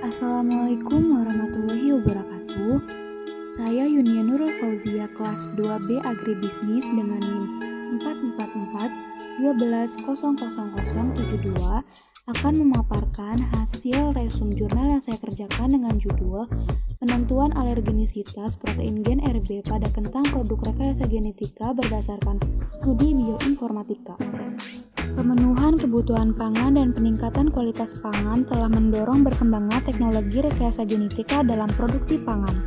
Assalamualaikum warahmatullahi wabarakatuh. Saya Yunia Nurul Fauzia kelas 2B Agribisnis dengan NIM 444-120072 akan memaparkan hasil resum jurnal yang saya kerjakan dengan judul Penentuan alergenisitas protein gen RB pada kentang produk rekayasa genetika berdasarkan studi bioinformatika. Pemenuhan kebutuhan pangan dan peningkatan kualitas pangan telah mendorong berkembangnya teknologi rekayasa genetika dalam produksi pangan.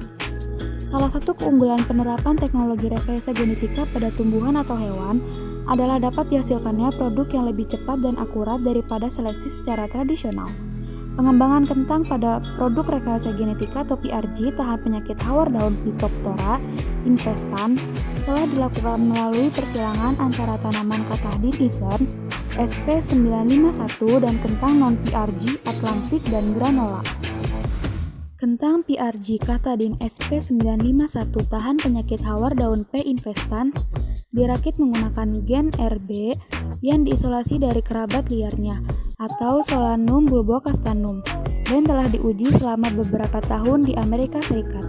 Salah satu keunggulan penerapan teknologi rekayasa genetika pada tumbuhan atau hewan adalah dapat dihasilkannya produk yang lebih cepat dan akurat daripada seleksi secara tradisional. Pengembangan kentang pada produk rekayasa genetika atau PRG tahan penyakit hawar daun Phytophthora infestans telah dilakukan melalui persilangan antara tanaman Catadin Evern SP951 dan kentang non-PRG Atlantik dan Granola. Kentang PRG Catadin SP951 tahan penyakit hawar daun P. infestans dirakit menggunakan gen RB yang diisolasi dari kerabat liarnya atau Solanum bulbocastanum dan telah diuji selama beberapa tahun di Amerika Serikat.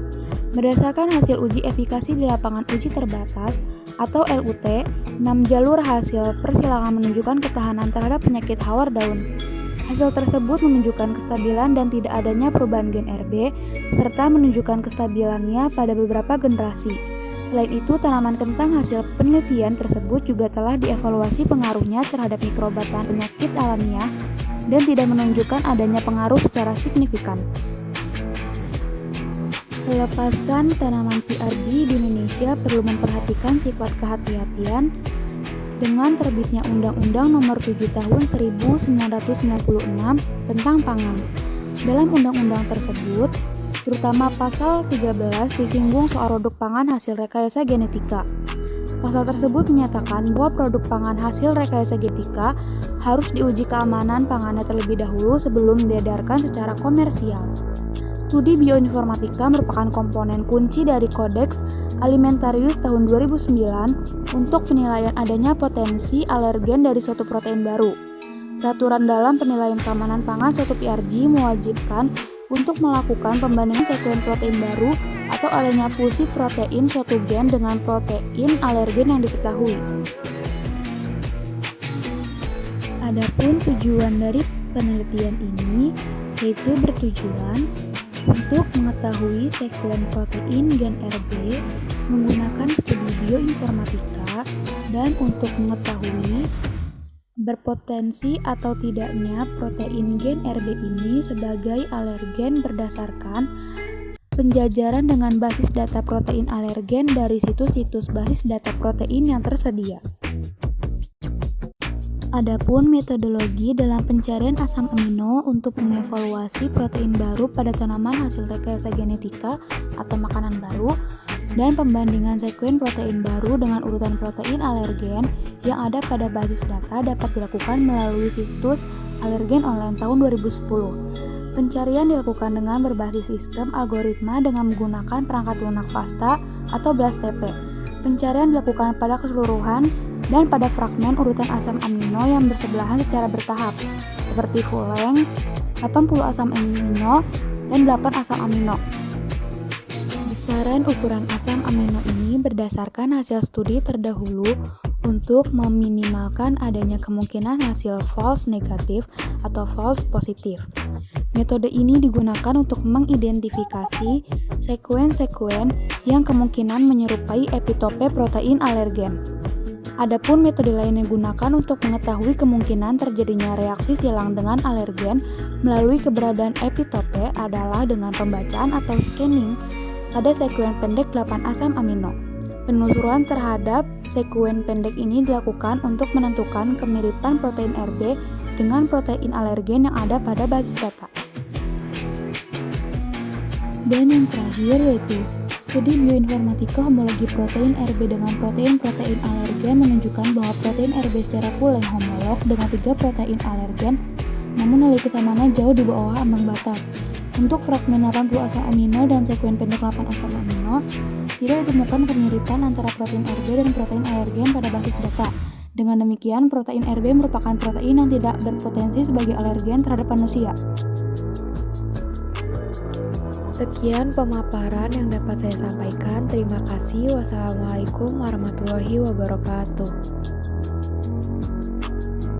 Berdasarkan hasil uji efikasi di lapangan uji terbatas atau LUT, 6 jalur hasil persilangan menunjukkan ketahanan terhadap penyakit hawar daun. Hasil tersebut menunjukkan kestabilan dan tidak adanya perubahan gen RB, serta menunjukkan kestabilannya pada beberapa generasi. Selain itu, tanaman kentang hasil penelitian tersebut juga telah dievaluasi pengaruhnya terhadap mikrobatan penyakit alamiah dan tidak menunjukkan adanya pengaruh secara signifikan. Pelepasan tanaman PRG di Indonesia perlu memperhatikan sifat kehati-hatian dengan terbitnya Undang-Undang Nomor 7 Tahun 1996 tentang pangan. Dalam undang-undang tersebut, terutama pasal 13 disinggung soal produk pangan hasil rekayasa genetika. Pasal tersebut menyatakan bahwa produk pangan hasil rekayasa genetika harus diuji keamanan pangannya terlebih dahulu sebelum diedarkan secara komersial. Studi bioinformatika merupakan komponen kunci dari Kodeks Alimentarius tahun 2009 untuk penilaian adanya potensi alergen dari suatu protein baru. Peraturan dalam penilaian keamanan pangan suatu PRG mewajibkan untuk melakukan pembandingan sekuen protein baru atau adanya fusi protein suatu gen dengan protein alergen yang diketahui. Adapun tujuan dari penelitian ini yaitu bertujuan untuk mengetahui sekuen protein gen RB menggunakan studi bioinformatika dan untuk mengetahui berpotensi atau tidaknya protein gen RB ini sebagai alergen berdasarkan penjajaran dengan basis data protein alergen dari situs-situs basis data protein yang tersedia. Adapun metodologi dalam pencarian asam amino untuk mengevaluasi protein baru pada tanaman hasil rekayasa genetika atau makanan baru dan pembandingan sekuen protein baru dengan urutan protein alergen yang ada pada basis data dapat dilakukan melalui situs alergen online tahun 2010. Pencarian dilakukan dengan berbasis sistem algoritma dengan menggunakan perangkat lunak FASTA atau BLASTP. Pencarian dilakukan pada keseluruhan dan pada fragmen urutan asam amino yang bersebelahan secara bertahap, seperti full length, 80 asam amino, dan 8 asam amino. Besaran ukuran asam amino ini berdasarkan hasil studi terdahulu untuk meminimalkan adanya kemungkinan hasil false negatif atau false positif. Metode ini digunakan untuk mengidentifikasi sekuen-sekuen yang kemungkinan menyerupai epitope protein alergen. Adapun metode lain yang digunakan untuk mengetahui kemungkinan terjadinya reaksi silang dengan alergen melalui keberadaan epitope adalah dengan pembacaan atau scanning pada sekuen pendek 8 asam amino. Penelusuran terhadap sekuen pendek ini dilakukan untuk menentukan kemiripan protein RB dengan protein alergen yang ada pada basis data. Dan yang terakhir yaitu studi bioinformatika homologi protein RB dengan protein-protein alergen menunjukkan bahwa protein RB secara full length homolog dengan 3 protein alergen, namun nilai kesamaannya jauh di bawah ambang batas. Untuk fragmen 80 asam amino dan sekuen pendek 8 asam amino, tidak ditemukan kemiripan antara protein RB dan protein alergen pada basis data. Dengan demikian, protein RB merupakan protein yang tidak berpotensi sebagai alergen terhadap manusia. Sekian pemaparan yang dapat saya sampaikan. Terima kasih. Wassalamualaikum warahmatullahi wabarakatuh.